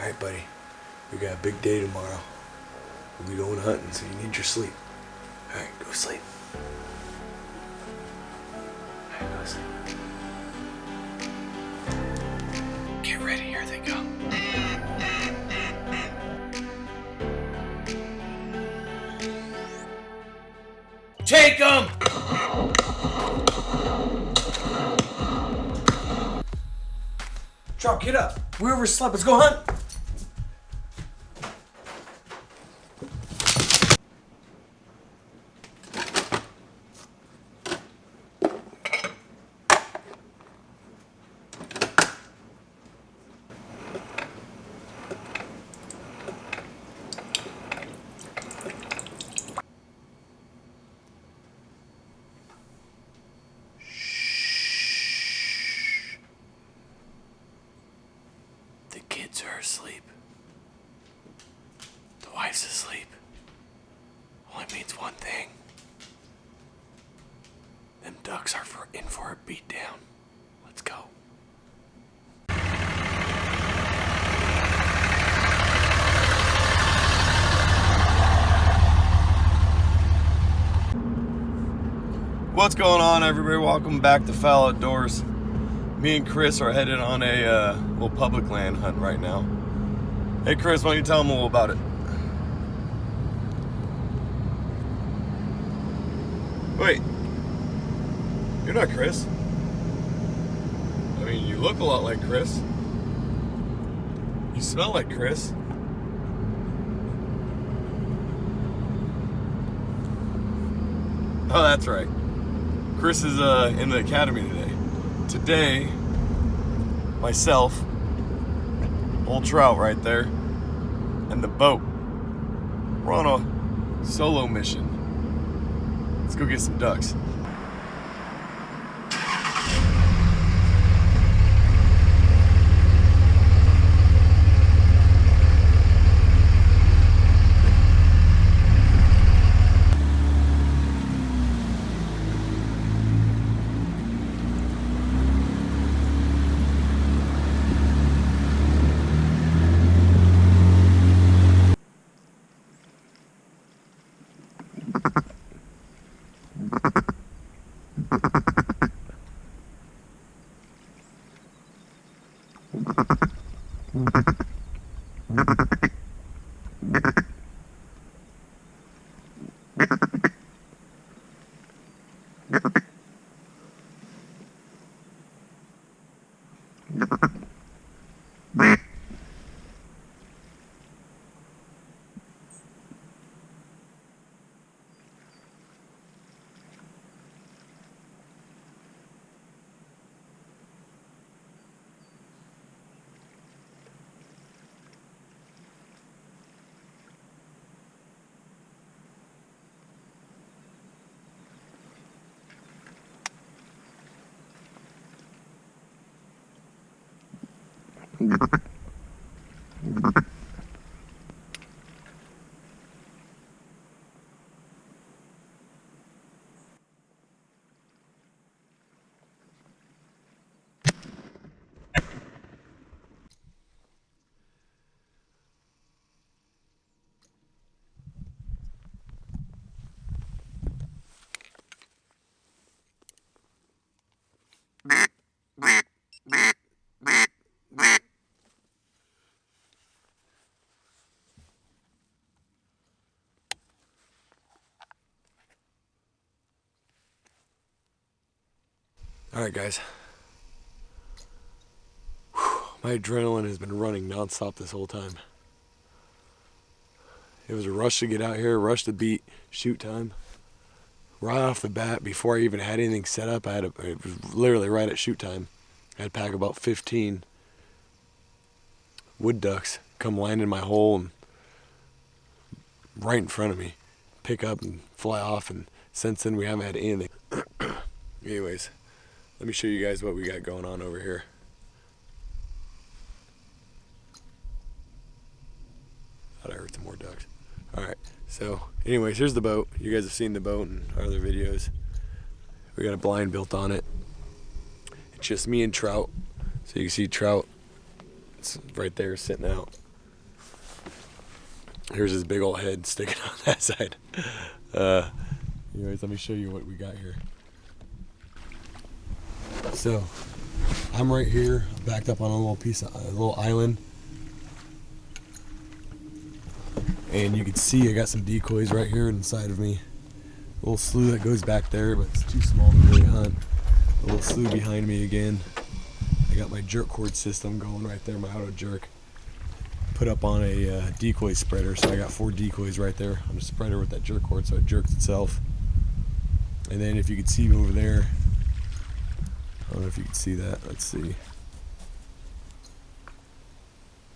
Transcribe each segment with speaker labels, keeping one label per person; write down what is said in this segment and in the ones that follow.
Speaker 1: Alright, buddy. We got a big day tomorrow. We'll be going hunting, so you need your sleep. Alright, go sleep. Alright, go sleep. Get ready, here they go. Take them! Trout, get up. We overslept. Let's go hunt. The kids are asleep. The wife's asleep. Only means one thing. Them ducks are in for a beatdown. Let's go. What's going on, everybody? Welcome back to Fowl Outdoors. Me and Chris are headed on a little public land hunt right now. Hey Chris, why don't you tell them a little about it? Wait, you're not Chris. I mean, you look a lot like Chris. You smell like Chris. Oh, that's right. Chris is in the academy today. Today, myself, old Trout right there, and the boat. We're on a solo mission. Let's go get some ducks. Alright guys, whew, my adrenaline has been running nonstop this whole time. It was a rush to get out here, a rush to beat shoot time. Right off the bat, before I even had anything set up, it was literally right at shoot time. I had to pack about 15 wood ducks, come land in my hole and right in front of me, pick up and fly off, and since then we haven't had anything. Anyways, let me show you guys what we got going on over here. Thought I heard some more ducks. Alright, so anyways, here's the boat. You guys have seen the boat in our other videos. We got a blind built on it. It's just me and Trout. So you can see Trout, it's right there sitting out. Here's his big old head sticking on that side. Anyways, let me show you what we got here. So, I'm right here, backed up on a little island. And you can see I got some decoys right here inside of me. A little slough that goes back there, but it's too small to really hunt. A little slough behind me again. I got my jerk cord system going right there, my auto jerk. Put up on a decoy spreader, so I got 4 decoys right there on a spreader with that jerk cord, so it jerks itself. And then if you can see over there, I don't know if you can see that, let's see.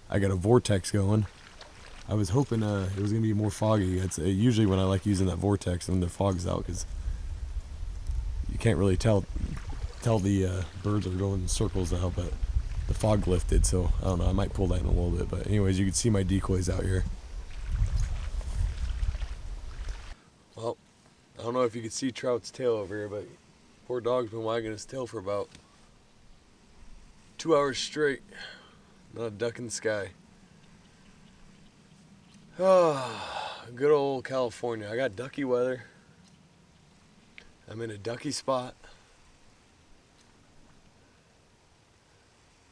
Speaker 1: I got a vortex going. I was hoping it was going to be more foggy. It's usually when I like using that vortex when the fog's out, because you can't really tell the birds are going in circles now, but the fog lifted, so I don't know, I might pull that in a little bit. But anyways, you can see my decoys out here. Well, I don't know if you can see Trout's tail over here, but poor dog's been wagging his tail for about 2 hours straight. Not a duck in the sky. Oh, good old California. I got ducky weather. I'm in a ducky spot.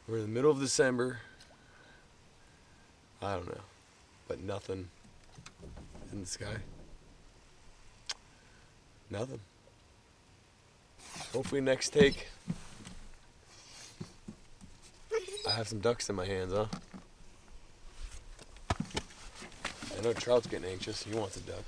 Speaker 1: We're in the middle of December. I don't know, but nothing in the sky. Nothing. Hopefully next take, I have some ducks in my hands, huh? I know Trout's getting anxious. He wants a duck.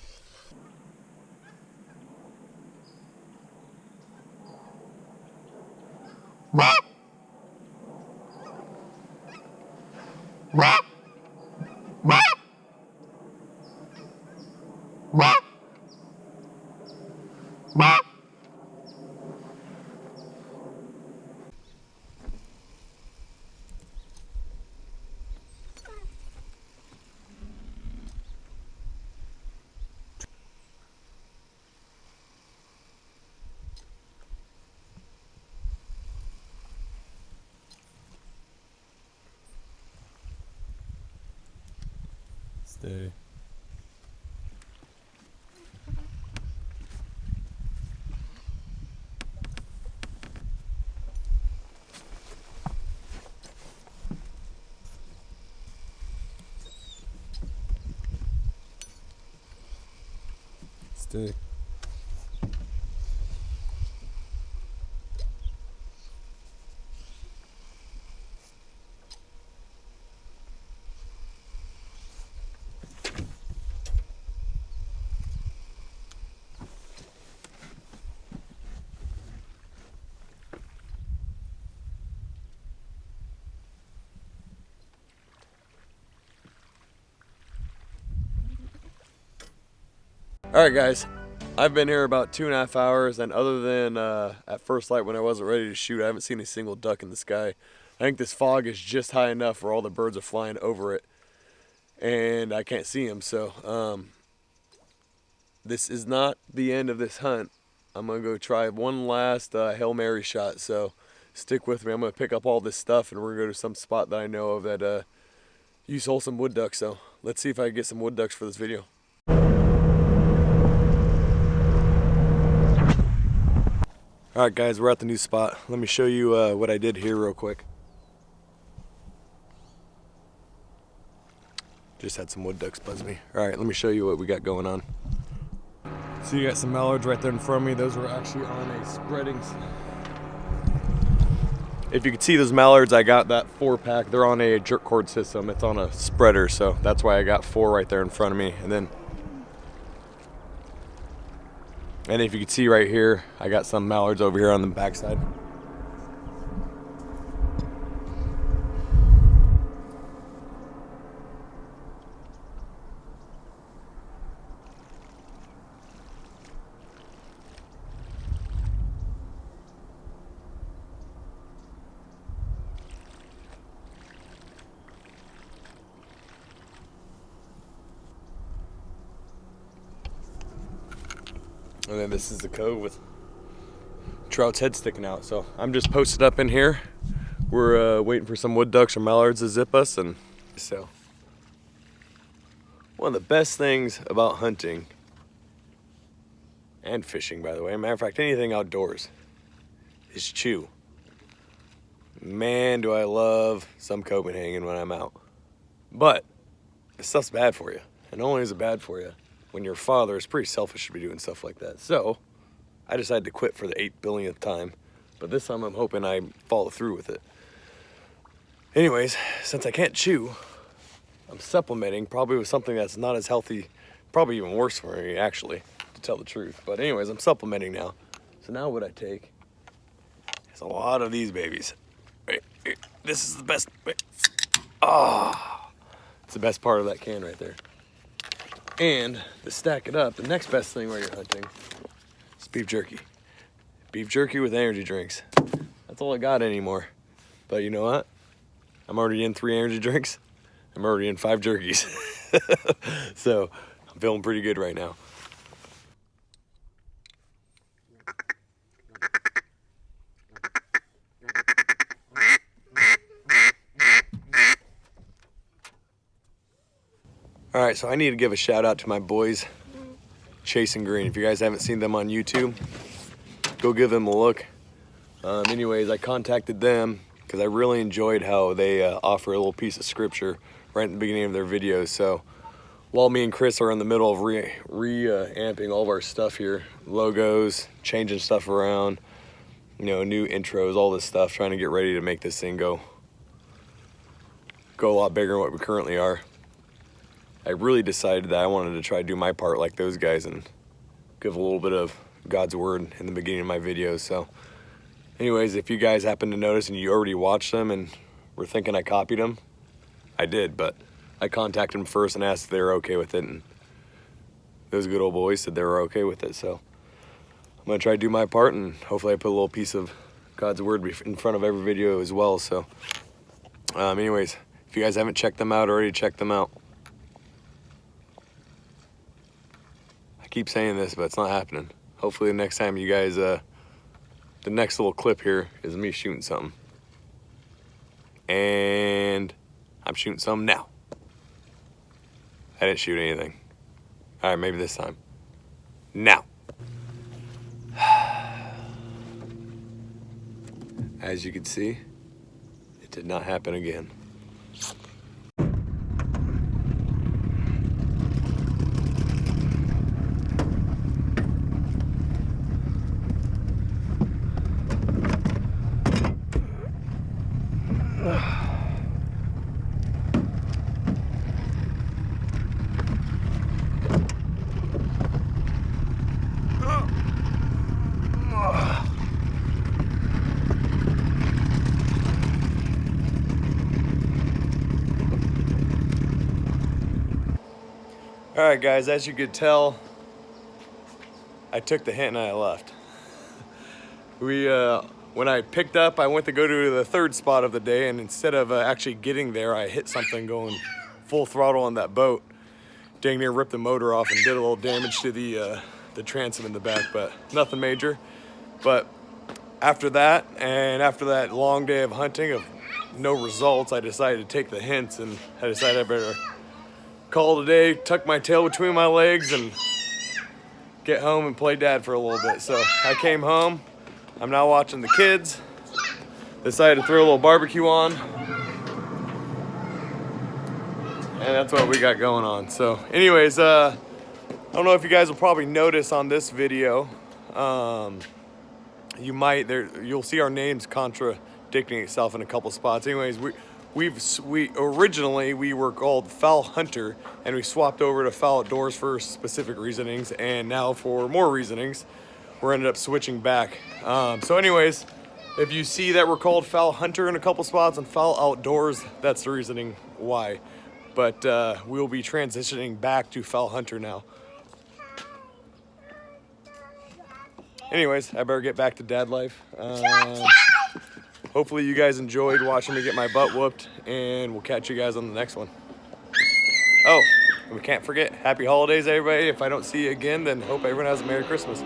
Speaker 1: Stay. Stay. Alright guys, I've been here about 2.5 hours, and other than at first light when I wasn't ready to shoot, I haven't seen a single duck in the sky. I think this fog is just high enough where all the birds are flying over it and I can't see them. So this is not the end of this hunt. I'm going to go try one last Hail Mary shot, so stick with me. I'm going to pick up all this stuff and we're going to go to some spot that I know of that use wholesome wood ducks. So let's see if I can get some wood ducks for this video. Alright guys, we're at the new spot. Let me show you what I did here real quick. Just had some wood ducks buzz me. Alright, let me show you what we got going on. So you got some mallards right there in front of me. Those were actually on a spreading. If you can see those mallards, I got that 4-pack. They're on a jerk cord system. It's on a spreader, so that's why I got 4 right there in front of me. And if you can see right here, I got some mallards over here on the backside. And then this is the cove with Trout's head sticking out. So I'm just posted up in here. We're waiting for some wood ducks or mallards to zip us. And so One of the best things about hunting and fishing, by the way, matter of fact, anything outdoors, is chew. Man, do I love some Copenhagen when I'm out. But this stuff's bad for you. And not only is it bad for you, when you're a father, it's pretty selfish to be doing stuff like that. So I decided to quit for the 8 billionth time. But this time I'm hoping I follow through with it. Anyways, since I can't chew, I'm supplementing probably with something that's not as healthy, probably even worse for me actually, to tell the truth. But anyways, I'm supplementing now. So now what I take is a lot of these babies. Right, this is the best. It's the best part of that can right there. And to stack it up, the next best thing while you're hunting is beef jerky. Beef jerky with energy drinks. That's all I got anymore. But you know what? I'm already in 3 energy drinks. I'm already in 5 jerkies. So I'm feeling pretty good right now. All right, so I need to give a shout out to my boys, Chase and Green. If you guys haven't seen them on YouTube, go give them a look. Anyways, I contacted them because I really enjoyed how they offer a little piece of scripture right in the beginning of their videos. So while me and Chris are in the middle of reamping all of our stuff here, logos, changing stuff around, you know, new intros, all this stuff, trying to get ready to make this thing go a lot bigger than what we currently are, I really decided that I wanted to try to do my part like those guys and give a little bit of God's word in the beginning of my videos. So anyways, if you guys happen to notice and you already watched them and were thinking I copied them, I did, but I contacted them first and asked if they were okay with it, and those good old boys said they were okay with it. So I'm gonna try to do my part, and hopefully I put a little piece of God's word in front of every video as well. So anyways, if you guys haven't checked them out already, check them out. I keep saying this, but it's not happening. Hopefully the next time you guys, the next little clip here is me shooting something. And I'm shooting something now. I didn't shoot anything. All right, maybe this time. Now. As you can see, it did not happen again. All right, guys, as you could tell, I took the hint and I left. When I picked up, I went to go to the third spot of the day, and instead of actually getting there, I hit something going full throttle on that boat. Dang near ripped the motor off and did a little damage to the transom in the back, but nothing major. But after that, and after that long day of hunting of no results, I decided to take the hints, and I decided I better call it a day, tuck my tail between my legs, and get home and play dad for a little bit. So I came home. I'm now watching the kids. Decided to throw a little barbecue on. And that's what we got going on. So anyways, I don't know if you guys will probably notice on this video, you'll see our names contradicting itself in a couple spots. Anyways, originally we were called FALhunter, and we swapped over to Fowl Outdoors for specific reasonings, and now for more reasonings we're ended up switching back. So anyways, if you see that we're called FALhunter in a couple spots and Fowl Outdoors, that's the reasoning why. But we'll be transitioning back to FALhunter now. Anyways, I better get back to dad life. Hopefully you guys enjoyed watching me get my butt whooped, and we'll catch you guys on the next one. Oh, we can't forget, happy holidays, everybody. If I don't see you again, then hope everyone has a Merry Christmas.